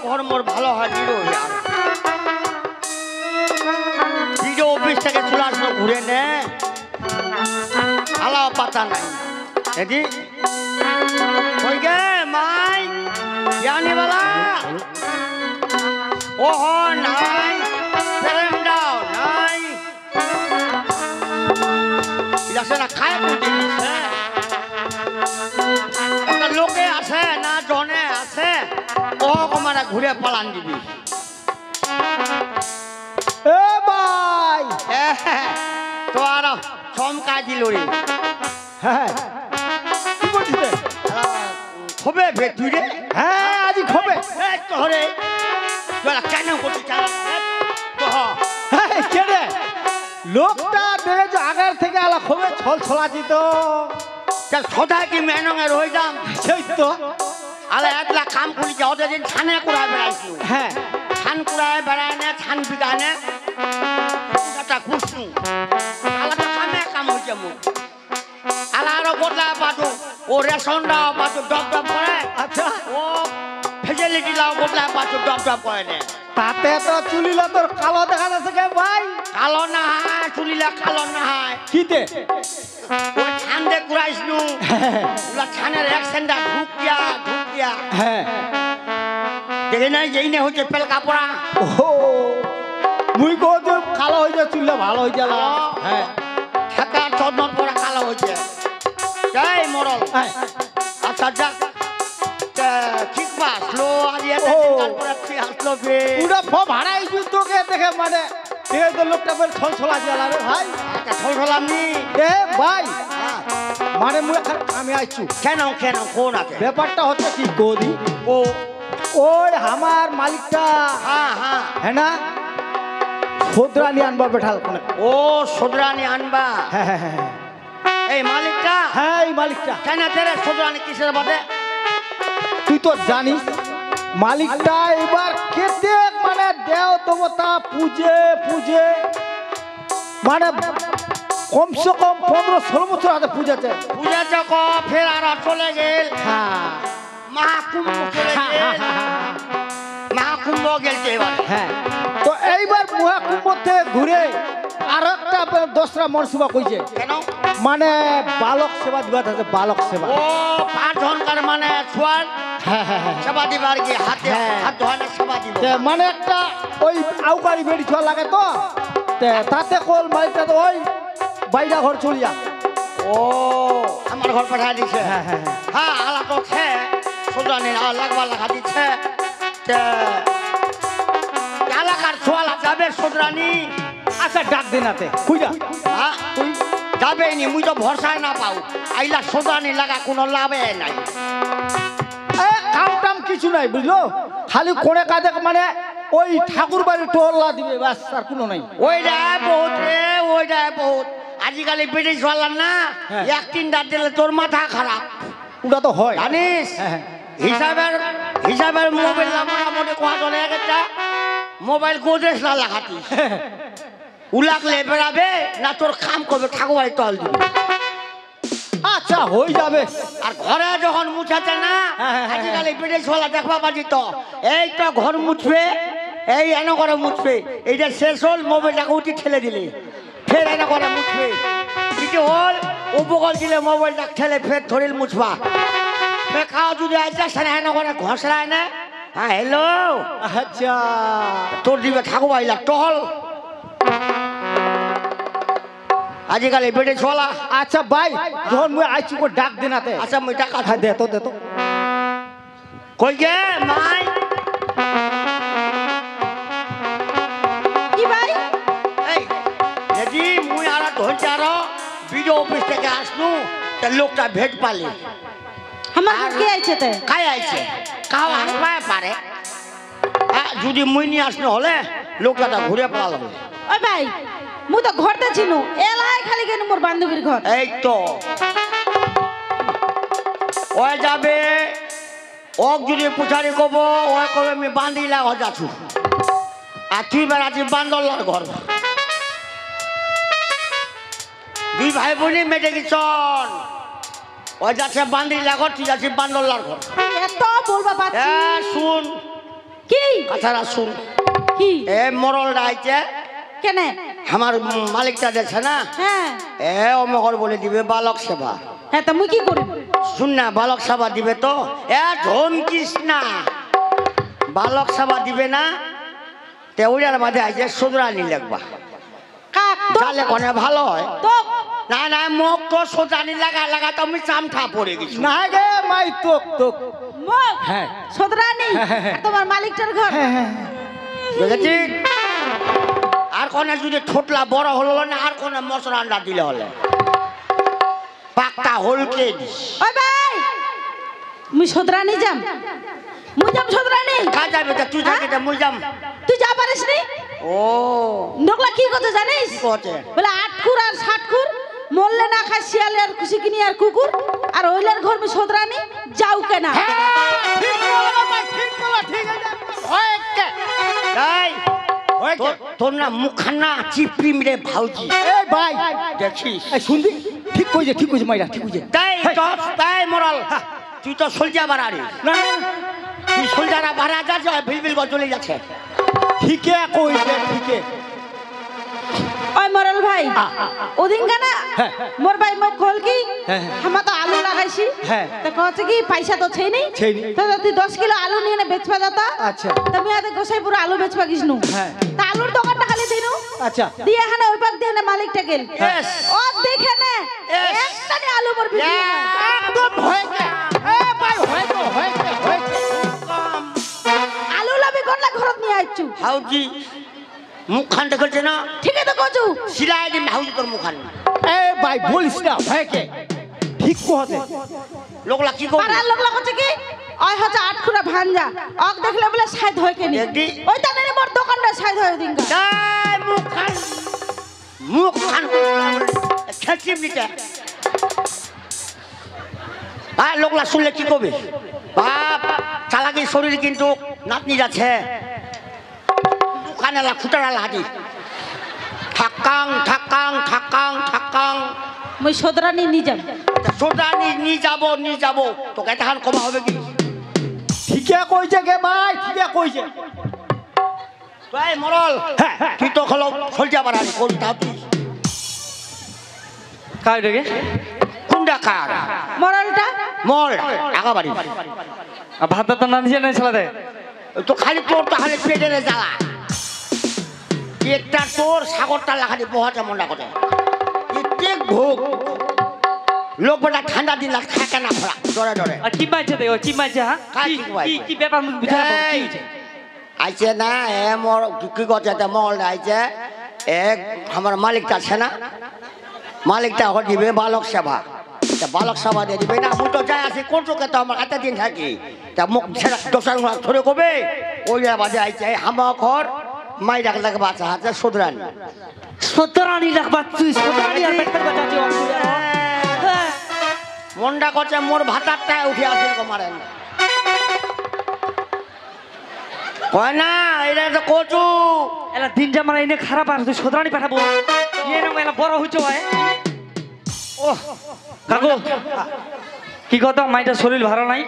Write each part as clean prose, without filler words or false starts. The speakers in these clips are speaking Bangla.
ঘর মোর ভালো হয় নিরোহী আর ভিডিও অফিস থেকে চলে আসলো ঘুরে নে আলাও পাতা নাই এদি কই গে মাই জানি বালা ও হ নাই প্রেম দাও নাই ইলাসে না খায় কোটি একটা লোকে আছে না জনে আছে ও কমানা ঘুরে পালান দিবি এ ভাই তো আর চমকা দিল রে হ্যাঁ কি বলছিস খবে ভেতুই রে হ্যাঁ আজি খবে তোরে তোরা কেন করছিস তো কে রে লোকটা দেখে আগের থেকে আলা খবে ছল ছলাছি তো চল সদা কি মেনঙে রই যাম সেই তো আলা একলা কাম করি যাও দিন ছানে কুড়ায় বেড়াইছি হ্যাঁ ছান কুড়ায় বেড়ায় না ছান বিগানে এটা খুশু আলা তো কামে কাম হইছে মু আলা আরো বদলা পাতো ও রেশন দাও পাতো ডব ডব করে আচ্ছা ও ফেসিলিটি লাও বদলা পাতো ডব ডব করে না তাতে তো চুলিলা তোর কালো দেখা যাচ্ছে কে ভাই কালো না হয় চুলিলা কালো না হয় কিতে ওই ছান দে কুড়াইছনু ওলা ছানের এক সেন্ডা ঢুকিয়া হ্যাঁ দেখে নাই যেই না হচ্ছে পেল কাপড়া ও মুই কো যে কালো হয়ে যায় চুলটা ভালো হয়ে গেল হ্যাঁ ঠেকা চন্দন পরা কালো হয়েছে যাই মরল আচ্ছা যাক ঠিক পা স্লো আরিয়া তারপরে তুই আসলো বে পুরো ভাড়াই তোকে দেখে মানে এই তো লোকটা বের ছল ছলা গেল রে ভাই একটা ছলছলাম নি এ ভাই মানে মুই আমি আইছু কেন কোন আছে ব্যাপারটা হচ্ছে কি গদি ও ওই আমার মালিকটা হ্যাঁ হ্যাঁ না সদরানি আনবা বেঠাল কোনে ও সদরানি আনবা হ্যাঁ হ্যাঁ হ্যাঁ এই মালিকটা হ্যাঁ এই মালিকটা কেন তেরে সদরানি কিসের বাদে তুই তো জানিস মালিকটা এবার কেতে মানে দেও দেবতা পূজে মানে কমসে কম 15-16 বছর আগে পূজাতে পূজা চক ফের আর চলে গেল হ্যাঁ মহাকুম্ভ চলে গেল মহাকুম্ভ গেলছে এবার হ্যাঁ তো এইবার মহাকুম্ভ থেকে ঘুরে আর একটা দশরা মনসুবা কইছে কেন মানে বালক সেবা দিবা আছে বালক সেবা ও 5 ঘন্টার মানে ছুয়ার হ্যাঁ হ্যাঁ হ্যাঁ সেবা দিবার কি হাতে হাত ধোয়ানো সেবা দিব মানে একটা ওই আউকারি বেড়ি ছোয়া লাগে তো তাতে কল মালিকটা তো ওই বাইরা ঘর চলিয়া ও আমার ঘর পাঠা দিছে হ্যাঁ হ্যাঁ হ্যাঁ আলা তো খে সুদানি লাগবা লাগা দিছে এলাকার ছোয়ালা যাবে সুদরানি আচ্ছা ডাক দিনাতে খুঁজা হ্যাঁ তুই যাবে নি মুই তো ভরসায় না পাও আইলা সুদরানি লাগা কোনো লাভে নাই কাম টাম কিছু নাই বুঝলো খালি কোনে কাজে মানে ওই ঠাকুর বাড়ি টোল্লা দিবে বাস আর কোনো নাই ওইটাই বহুত রে ওইটাই বহুত আজিকালি বেড়ে চলার না এক তিনটা দিলে তোর মাথা খারাপ ওটা তো হয় জানিস হিসাবের মোবাইল না মোটামুটি কোয়া চলে একটা মোবাইল গোদরেজ না লাগাতি উলাকলে বেড়াবে না তোর কাম করবে ঠাকুর তল দিবে আচ্ছা হয়ে যাবে আর ঘরে যখন মুছাতে না আজিকালি বেড়ে চলা দেখবা বাজি তো এই তো ঘর মুছবে এই এনে করে মুছবে এইটা শেষ হল মোবাইলটাকে উঠি ঠেলে দিলে ফের এনে করে মুছবে কিছু হল উপকল দিলে মোবাইলটা ঠেলে ফের ধরিল মুছবা ফের খাওয়া যদি আইসা সেটা এনে করে ঘষড়ায় না হ্যাঁ হ্যালো আচ্ছা তোর দিবে ঠাকুর আইলা টহল আজিকালি বেড়ে চলা আচ্ছা ভাই যখন মুই আইছি কো ডাক দিনাতে আচ্ছা মুই টাকা হ্যাঁ দে তো কই গে মাই কি ভাই এই যদি মুই আর ধরছি আর ভিডিও অফিস থেকে আসনু তা লোকটা ভেট পালি আমার কে আইছে তে কাই আইছে কাউ আসবাই পারে যদি মুই নিয়ে আসনো হলে লোকটা ঘুরে পালাল ওই ভাই মু তো ঘরতে ছিনু এলাই খালি কেন মোর বান্ধবীর ঘর এই তো ওই যাবে ওক যদি পুছারি কব ওই কবে আমি বান্দিলা ঘর যাচ্ছু আর তুই বেড়াচ্ছি বান্দরলার ঘর দুই ভাই বোনই মেটে গেছন ওই যাচ্ছে বান্দিলা ঘর তুই যাচ্ছি বান্দরলার ঘর এত বলবা পাচ্ছি শুন কি কথাটা শুন কি এ মরল রাইছে কেন আমার মালিকটা দেখছে না হ্যাঁ এ অমকর বলে দিবে বালক সেবা হ্যাঁ তা মুই কি করি শুন না বালক সেবা দিবে তো এ ধমকিস না বালক সেবা দিবে না তে ওইটার মাঝে আইছে সুদরানি লাগবা কাক তো তাহলে কোনে ভালো হয় তো না না মুখ তো সুদরানি লাগা তো আমি চামঠা পড়ে গেছি না গে মাই তোক তোক মুখ হ্যাঁ। সদরানি আর তোমার মালিকটার ঘর বুঝেছি আর কোনে যদি ঠোঁটলা বড় হলো না আর কোনে মশলা আন্ডা দিলে হলে পাক্কা হলকে দিস ওই ভাই মুই সদরানি যাম মুই যাম সদরানি কাজ যাবে তা তুই থাকি তা মুই যাম তুই যা পারিস নি ও নোকলা কি কথা জানিস কি করছে বলে 8 খুর আর 60 খুর মরলে না খায় শিয়ালে আর খুশি কিনি আর কুকুর আর ওইলার ঘর মে সদরানি যাও কেনা ঠিক বলো ভাই ঠিক বলো ঠিক আছে হয় কে তাই হয় কে তোর না মুখানা চিপড়ি মেরে ভাউজি এই ভাই দেখিস এই শুনদি ঠিক কইছে মাইরা ঠিক কইছে তাই তাই মরাল তুই তো সোলজা বাড়ারি না তুই সোলজারা বাড়া যাচ্ছে ভিলভিল করে চলে যাচ্ছে ঠিকই কইছে ঠিকই ওই মরল ভাই ওদিন গানা হ্যাঁ। মোর ভাই মোক কল কি হ্যাঁ। হামা তো আলু লাগাইছি হ্যাঁ। তো কহছে কি পয়সা তো ছেই নেই ছেই নেই। তো তুই 10 কিলো আলু নিয়ে বেচবা যাতা আচ্ছা। তুমি আদে গোসাই পুরো আলু বেচবা গিসনু হ্যাঁ। তা আলুর দোকানটা খালি দিনু আচ্ছা দিয়ে এখানে ওই পাক দিয়ে মালিকটা গেল Yes. ও দেখে না Yes. একটা নি আলু মোর বিক্রি হয় না। একদম হয় কে এ ভাই হয় কে আলু লাবি কোনলা ঘরত নিয়ে আইছু ভাউজি মুখখান দেখেছে না ঠিকই তো কচু সিলাই দিন ভাউজি তোর মুখান এ ভাই বলিস না হয় কে ঠিক কহতে লোকলা কি করবে পাড়ার লোক লাগছে কি ওই হচ্ছে 8 খুরা ভাঞ্জা অক দেখলে বলে সাইদ হয় কেনি দেখি। ওই তানে মোর দোকানটা সাইদ হয় দিনকা তাই মুখখান খেচিম নিতে আর লোকলা শুনলে কি করবে বাপ চালাকি শরীর কিন্তু নাতনি যাচ্ছে কানেলা খুটারালা হাতি ঠাক্কাং ঠাক্কাং ঠাক্কাং ঠাক্কাং মুই সদরানি নিজাম সোজা নি যাবো তোকে তখন কমা হবে কি ঠিকই কইছে কে ভাই ঠিকই কইছে তাই মরল হ্যাঁ, হ্যাঁ। তুই তো হলো সলজা বাড়ালি কোন তুই কাই রে কোনটা কার মরলটা মল আগাবাড়ি ভাত তো না নিয়ে নাই ছেলে দে তো খালি তোর তো খালি পেটের জ্বালা পেটটা তোর সাগরটা লাগানি বহাটা মন্ডা করে প্রত্যেক ভোগ লোক বেটা ঠান্ডা দিন লাগ থাকে না খরা ডরে ডরে আর কি মাইছে দে ও কি মাইছে হ্যাঁ কাই কি কি মাইছে? কি কি ব্যাপার মুখ বুঝা না এই, কি হইছে আইছে না এ মোর কি করছে মল আইছে এক আমার মালিকটা আছে না মালিকটা হল দিবে বালক সেবা তা বালক সেবা দিয়ে দিবে না মুই তো যাই আছি কোন চোখে তো আমার এত দিন থাকি তা মুখ ছেড়া দোসার ধরে কবে ওই বাজে আইছে হামা ঘর মাই ডাক লাগে বাচ্চা হাতে সুদরানি সতরানি লাগবা তুই সতরানি আর পেট বাচ্চা দিও হ্যাঁ মন্ডা করছে মোর ভাতারটা উঠে আসে মারেন কয় না এটা তো কচু এলা দিন জামার এনে খারাপ আর তুই সতরানি পাঠাবো ইয়ে না এলা বড় হইছো ভাই ও কাকু কি কথা মাইটা শরীর ভালো নাই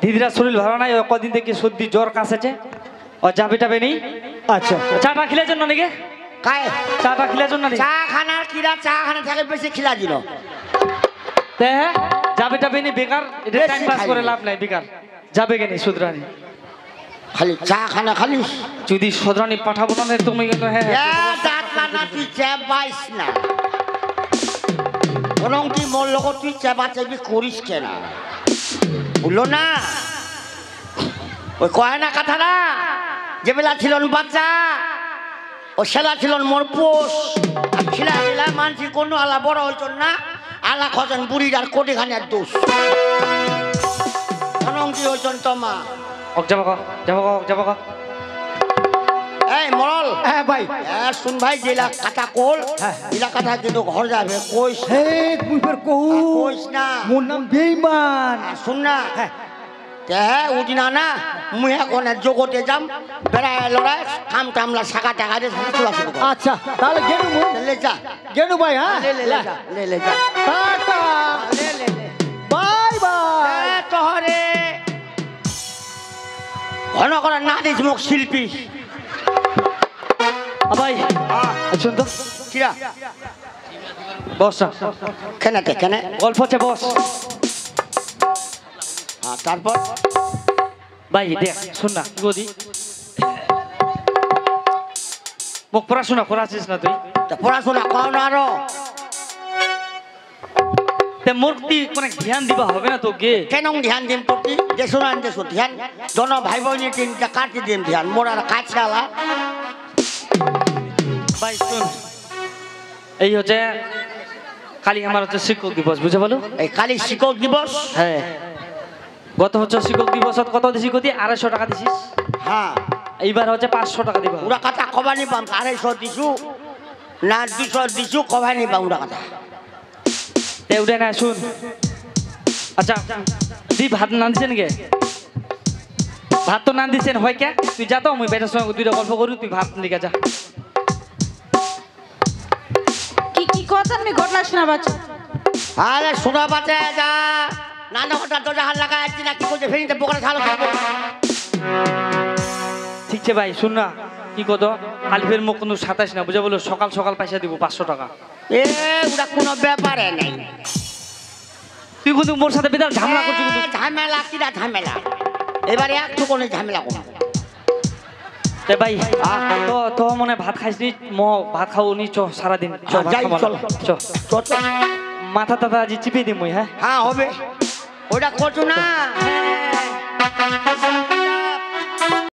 দিদিরা শরীর ভালো নাই ও কদিন থেকে সর্দি জ্বর কাশেছে ও যাবে টাবে নেই আচ্ছা চাটা খিলার জন্য নাকি কায় চাটা খিলার জন্য নাকি চা খানার কিরা চা খানা থাকে বেশি খিলা দিল তে যাবে টাবে নেই বেকার এটা বেশি টাইম পাস খাই করে নি। লাভ নাই বেকার যাবে কেন সুদরানি খালি চা খানা খালি যদি সদরানি পাঠাবো না তুমি কিন্তু হ্যাঁ হ্যাঁ, দাঁত না তুই চেপাইস না বরং তুই মোর লগত তুই চেপা চেপি করিস কেন বললো না ওই কয় না কথা না যে বেলা ছিল বাচ্চা ও সেলা ছিল মোর পোষ আর খিলা খিলা মানছি কোনো আলা বড় হইত না আলা খজন বুড়ির আর কোটি খানের দোষ অনঙ্কি হইতন তোমা ওক যাবো ক যাবো ক যাবো ক এই মরল হ্যাঁ ভাই শুন ভাই জেলা কাটা কোল জেলা কাটা কিন্তু ঘর যাবে কইস হে মুই ফের কহু কইস না মোর নাম বেঈমান শুন না হ্যাঁ তে উঠি না না মুই এখন জগতে যাম বেড়ায় লড়াই কাম টামলা শাখা টাকা দিয়ে খোলা শুরু কর আচ্ছা তাহলে গেনু মুই লে যা গেনু ভাই হ্যাঁ লে যা টাটা লে বাই বাই তোহরে ঘন করে না দিস মুখ শিল্পী ভাই শুন তো কিরা বস না কেনাতে কেনে গল্প হচ্ছে বস তারপর ভাই দেখ শুন না কি বলি মুখ পড়াশোনা করাছিস না তুই তা পড়াশোনা কর না আরো তে মূর্তি কোন ধ্যান দিবা হবে না তোকে কেন ধ্যান দিম তোকে দেশো না দেশো ধ্যান দোনো ভাই বোন তিনটা কাটি দিম ধ্যান মোরার কাছালা ভাই শুন এই হচ্ছে কালি আমার হচ্ছে শিক্ষক দিবস বুঝে বলো এই কালী শিক্ষক দিবস হ্যাঁ গত হচ্ছে শিক্ষক দিবস কত দিছি কতি 250 টাকা দিছিস হ্যাঁ এইবার হচ্ছে 500 টাকা দিবা ওরা কথা কবানি পাম 250 দিছু না 200 দিছু কবানি পাম ওরা কথা তে উঠে না শুন আচ্ছা দি ভাত না দিছেন কে ভাত তো না দিছেন হয় কে তুই যা তো মুই বেটার সঙ্গে দুইটা গল্প করি তুই ভাত লিখে যা কি কথা আমি ঘটনা শোনাবাচ্ছ আরে শোনা পাতে যা নানা কথা দরজা হাত লাগাই আছি না কি করছে ফেরিতে পোকরে ছালো খাবো ঠিক আছে ভাই শুন না কি কত আলিফের মুখ কিন্তু 27 না বুঝে বলো সকাল সকাল পয়সা দিব 500 টাকা এ ওটা কোনো ব্যাপারে নাই তুই কিন্তু মোর সাথে বেদার ঝামেলা করছিস কিন্তু ঝামেলা কিরা ঝামেলা এবারে একটু কোনো ঝামেলা করো তে ভাই তো তো মনে ভাত খাইছিস মো ভাত খাওনি চ সারা দিন চ ভাত যাই খাবো চল চ চল চল। মাথা টাথা আজি চিপে দিই মুই হ্যাঁ হ্যাঁ হবে ওটা করছো না